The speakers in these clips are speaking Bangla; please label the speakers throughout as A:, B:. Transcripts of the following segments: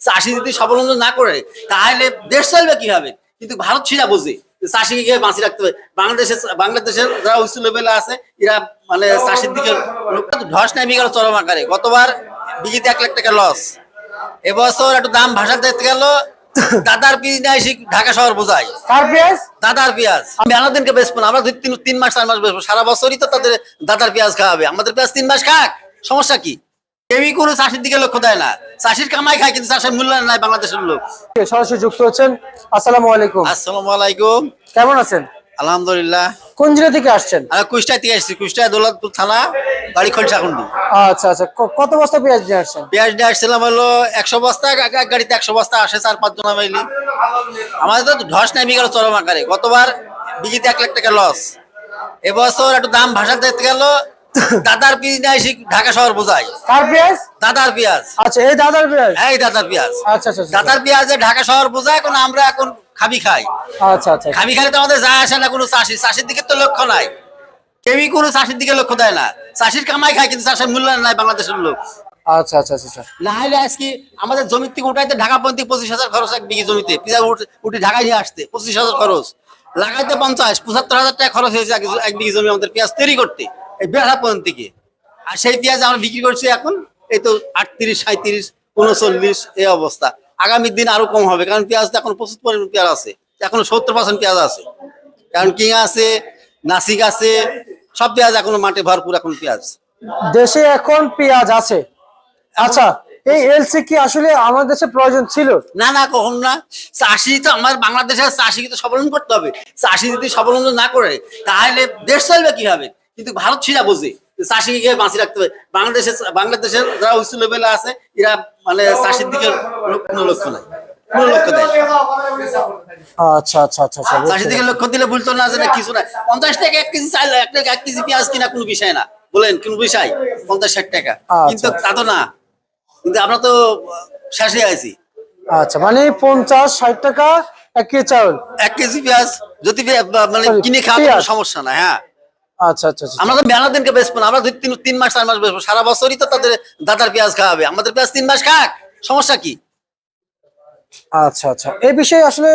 A: চাষি যদি স্বাবলম্বী না করে তাহলে দেশ চলবে কিভাবে? কিন্তু ভারত সেটা বোঝে চাষিকে বাঁচিয়ে রাখতে হবে। বাংলাদেশের যারা উচ্চ লেভেলে আছে এরা মানে চাষির দিকে ধস নেমে গেল চরম আকারে। গতবার বিঘিতে 1 লাখ টাকা লস। এবছর একটু দাম ভাষা দেখতে গেল দাদার পিস নিয়ে এসে ঢাকা শহর বোঝায়।
B: কার পেঁয়াজ?
A: দাদার পেঁয়াজ আমি দিনকে বেচবো না, আমরা 3 মাস 4 মাস বেচবো, সারা বছরই তো তাদের দাদার পেঁয়াজ খাওয়াবে। আমাদের পেঁয়াজ 3 মাস খাক, সমস্যা কি? কেউই কোনো চাষির দিকে লক্ষ্য দেয় না। চাষির কামাই খায় কিন্তু চাষের মূল্যায়ন নাই বাংলাদেশের লোক।
B: সরাসরি যুক্ত হচ্ছেন। আসসালামু আলাইকুম।
A: আসসালামু আলাইকুম।
B: কেমন আছেন?
A: আলহামদুলিল্লাহ।
B: কোন জেলা থেকে আসছেন?
A: আমি কুষ্টায় থেকে আসছি, কুষ্টায় দৌলতপুর থানা, বাড়ি খলসাকুন্ডি।
B: আচ্ছা আচ্ছা, কত বস্তা পেঁয়াজ নিয়ে আসছেন?
A: পেঁয়াজ নিয়ে আসছিলাম হলো 100 বস্তা, এক গাড়িতে 100 বস্তা আসে, 4-5 জন মিলি। আমাদের তো ধস নেমে গেল চরম আকারে। গতবার বিঘিতে 1 লাখ টাকা লস। এবছর একটু দাম ভাষা দেখতে গেল দাদার পিস নিয়ে এসে ঢাকা শহর বোঝায়।
B: কার পেঁয়াজ?
A: দাদার পেঁয়াজ।
B: আচ্ছা, এই দাদার পেঁয়াজ।
A: এই দাদার পেঁয়াজ।
B: আচ্ছা আচ্ছা
A: দাদার পেঁয়াজে ঢাকা শহর বোঝায়। এখন আমরা এখন খাবি খাই।
B: আচ্ছা আচ্ছা।
A: খাবি খাইলে তো আমাদের যায় আসে না কোনো চাষির দিকে তো লক্ষ্য নাই। কেউই কোনো চাষির দিকে লক্ষ্য দেয় না। চাষির কামাই খায় কিন্তু চাষের মূল্যায়ন নাই বাংলাদেশের লোক।
B: আচ্ছা আচ্ছা আচ্ছা।
A: না হলে আজকে আমাদের জমির থেকে উঠাইতে ঢাকা পর্যন্ত 25,000 খরচ, এক বিঘি জমিতে পেঁয়াজ উঠে ঢাকায় নিয়ে আসতে 25,000 খরচ, লাগাইতে 50-75,000 টাকা খরচ হয়েছে এক বিঘি জমি আমাদের পেঁয়াজ তৈরি করতে এই বেড়া পর্যন্ত থেকে। আর সেই পেঁয়াজ আমরা বিক্রি করছি এখন এই তো 38, 37, 39 এই অবস্থা। আগামী দিন আরো কম হবে, কারণ পেঁয়াজ এখন প্রচুর পরিমাণ পেঁয়াজ আছে, এখন 70% পেঁয়াজ আছে, কারণ কিং আছে, নাসিক আছে, সব পেঁয়াজ এখন মাঠে ভরপুর এখন পেঁয়াজ।
B: দেশে এখন পেঁয়াজ আছে। আচ্ছা, এই এলসি কি আসলে আমাদের দেশে প্রয়োজন ছিল?
A: না না, কখন না। চাষি তো আমার বাংলাদেশের চাষিকে তো স্বাবলম্বী করতে হবে। চাষি যদি স্বাবলম্বী না করে তাহলে দেশ চলবে কিভাবে? কিন্তু ভারত সেটা বোঝে চাষিকে বাঁচিয়ে রাখতে হবে। বাংলাদেশের যারা উচ্চ লেভেলে আছে এরা মানে চাষির দিকে কোনো লক্ষ্য নাই, কোনো লক্ষ্য দেয়।
B: আচ্ছা আচ্ছা আচ্ছা আচ্ছা।
A: চাষির দিকে লক্ষ্য দিলে বলতো না যে না কিছু না, 50 টাকা 1 কেজি চাইলে 1 কেজি পেঁয়াজ কিনা কোনো বিষয় না, বলেন কোন বিষয়? 50-60 টাকা, কিন্তু তা তো না। কিন্তু আমরা তো শেষে আছি।
B: আচ্ছা, মানে 50-60 টাকা 1 কেজি চাউল,
A: 1 কেজি পেঁয়াজ যদি মানে কিনে খাওয়া কোনো সমস্যা না। হ্যাঁ,
B: আচ্ছা আচ্ছা আচ্ছা।
A: আমরা তো দিনকে বেচবো না, আমরা 3 মাস 4 মাস বেচবো, সারা বছরই তো তাদের দাদার পেঁয়াজ খাওয়াবে। আমাদের পেঁয়াজ 3 মাস খাক, সমস্যা কি?
B: আচ্ছা আচ্ছা, এই বিষয়ে আসলে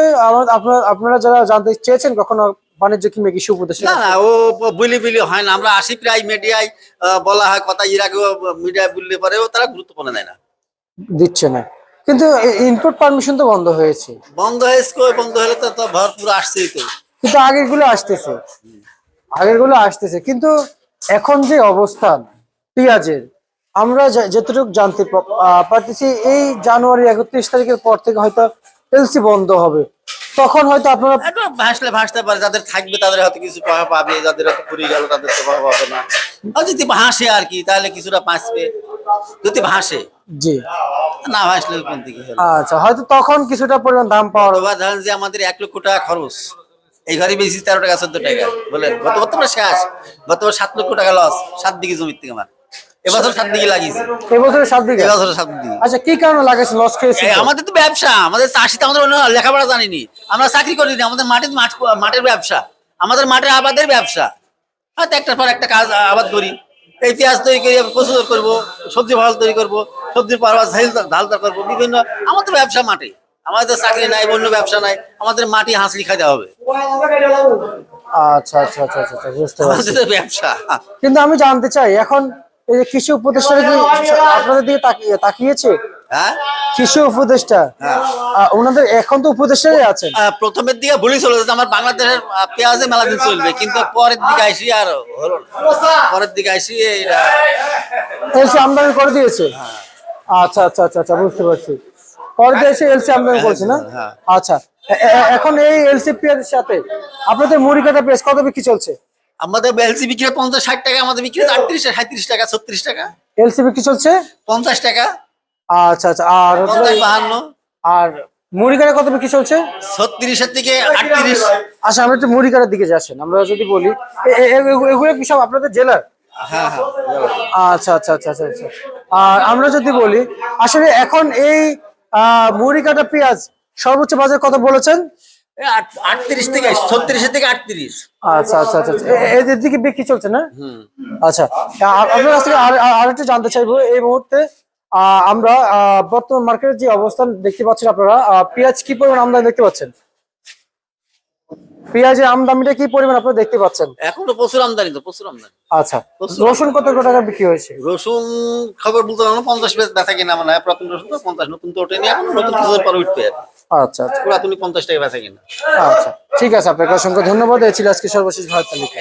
B: আপনারা যারা জানতে চেয়েছেন কখনো বাণিজ্য কিংবা কৃষি উপদেষ্টা?
A: না না, ও বলি হয় না। আমরা আসি প্রায় মিডিয়ায়, বলা হয় কথা, এর আগেও মিডিয়ায় বললে পরেও তারা গুরুত্বপূর্ণ দেয় না,
B: দিচ্ছে না। কিন্তু ইনপুট পারমিশন তো বন্ধ হয়েছে।
A: বন্ধ হয়েছে, বন্ধ হলে তো ভরপুর আসছেই তো।
B: কিন্তু আগেরগুলো আসতেছে কিন্তু এখন যে অবস্থান পেঁয়াজের, আমরা যতটুকু জানতে পারতেছি এই জানুয়ারি 31 তারিখের পর থেকে হয়তো এলসি বন্ধ হবে। তখন হয়তো আপনারা
A: ভাসতে পারে, যাদের থাকবে তাদের হয়তো কিছু পাওয়া পাবে, যাদের হয়তো পুড়ে গেল তাদের তো পাওয়া পাবে না। আর যদি ভাসে আর কি, তাহলে কিছুটা বাঁচবে যদি ভাসে।
B: জি,
A: না ভাসলে কোন দিকে হলো।
B: আচ্ছা, হয়তো তখন কিছুটা পরিমাণ দাম পাওয়া যাবে।
A: ধরেন যে আমাদের 1 লক্ষ টাকা খরচ, এই ঘরে বেশি 13 টাকা 14 টাকা, বলেন গতবার শেষ, গতবার 7 লক্ষ টাকা লস 7 বিঘি জমির থেকে। আমার এবছর 7 বিঘি লাগিয়েছে,
B: এবছর 7 বিঘা।
A: এবছর 7 বিঘি।
B: আচ্ছা, কি কারণে লাগাইছে, লস খেয়েছে?
A: আমাদের তো ব্যবসা, আমাদের চাষি তো, আমাদের লেখাপড়া জানিনি, আমরা চাকরি করিনি, আমাদের মাঠের ব্যবসা, আমাদের মাঠের আবাদের ব্যবসা। হয়তো একটার পর একটা কাজ আবাদ করি, এই পেঁয়াজ তৈরি করি, প্রস্তুত করবো, সবজি ফল তৈরি করবো, সবজির পারবা ঢালতা করবো, বিভিন্ন আমাদের ব্যবসা মাঠে। আমাদের চাকরি নাই, অন্য ব্যবসা নাই, আমাদের মাটি হাঁসলি খাইতে হবে।
B: আচ্ছা আচ্ছা আচ্ছা আচ্ছা, বুঝতে পারছি।
A: আমাদের ব্যবসা।
B: কিন্তু আমি জানতে চাই, এখন এই যে কৃষি উপদেষ্টা কি আপনাদের দিকে তাকিয়েছে?
A: হ্যাঁ,
B: কৃষি উপদেষ্টা, ওনাদের এখন তো উপদেষ্টাই আছেন।
A: প্রথমের দিকে বলি চলে যে আমার বাংলাদেশের পেঁয়াজে মেলা দিন চলবে, কিন্তু পরের দিকে আইসি আর হলো না। পরের দিকে আইসি
B: এলসি আমদানি করে দিয়েছে। আচ্ছা আচ্ছা আচ্ছা আচ্ছা, বুঝতে পারছি। পরে এসে এলসি আমদানি করছে না? আচ্ছা, এখন এই এলসি পেঁয়াজের সাথে আপনাদের মুড়ি কাটা পেঁয়াজ কত বিক্রি চলছে?
A: আমাদের এলসি বিক্রি 50-60 টাকা, আমাদের বিক্রি 38-37 টাকা, 36 টাকা
B: এলসি বিক্রি চলছে,
A: 50 টাকা।
B: আচ্ছা আচ্ছা, আর
A: 52।
B: আর মুড়ি কাটা কত বিক্রি চলছে?
A: 36 থেকে 38।
B: আচ্ছা, আমরা একটু মুড়ি কাটার দিকে যাচ্ছেন। আমরা যদি বলি এগুলো কি সব আপনাদের জেলার?
A: হ্যাঁ হ্যাঁ।
B: আচ্ছা আচ্ছা আচ্ছা আচ্ছা আচ্ছা। আর আমরা যদি বলি আসলে এখন এই মুড়ি কাটা পেঁয়াজ সর্বোচ্চ বাজার কত বলেছেন?
A: 38 থেকে 36 থেকে 38।
B: আচ্ছা আচ্ছা আচ্ছা, এদের দিকে বিক্রি চলছে না? আচ্ছা, আপনার কাছ থেকে আর একটু জানতে চাইবো, এই মুহূর্তে আমরা বর্তমান মার্কেটের যে অবস্থান দেখতে পাচ্ছেন আপনারা, পেঁয়াজ কি পরিমাণ আমদানি দেখতে পাচ্ছেন? পেঁয়াজের আমদানিটা কি পরিমাণ আপনারা দেখতে পাচ্ছেন?
A: এখন তো প্রচুর আমদানি, তো প্রচুর আমদানি।
B: আচ্ছা, রসুন কত টাকা বিক্রি হয়েছে?
A: রসুন খবর বলতে পারবো না, 50 বেচা কিনা মানে প্রথম রসুন তো 50, নতুন তো ওঠেনি এখন, নতুন কিছুদিন পর উঠবে আর কি।
B: আচ্ছা আচ্ছা
A: পুরাতনই 50 টাকা বেচা কিনা।
B: আচ্ছা, ঠিক আছে, আপনাকে অসংখ্য ধন্যবাদ। এই ছিল আজকে সর্বশেষ ভারত তালিকা।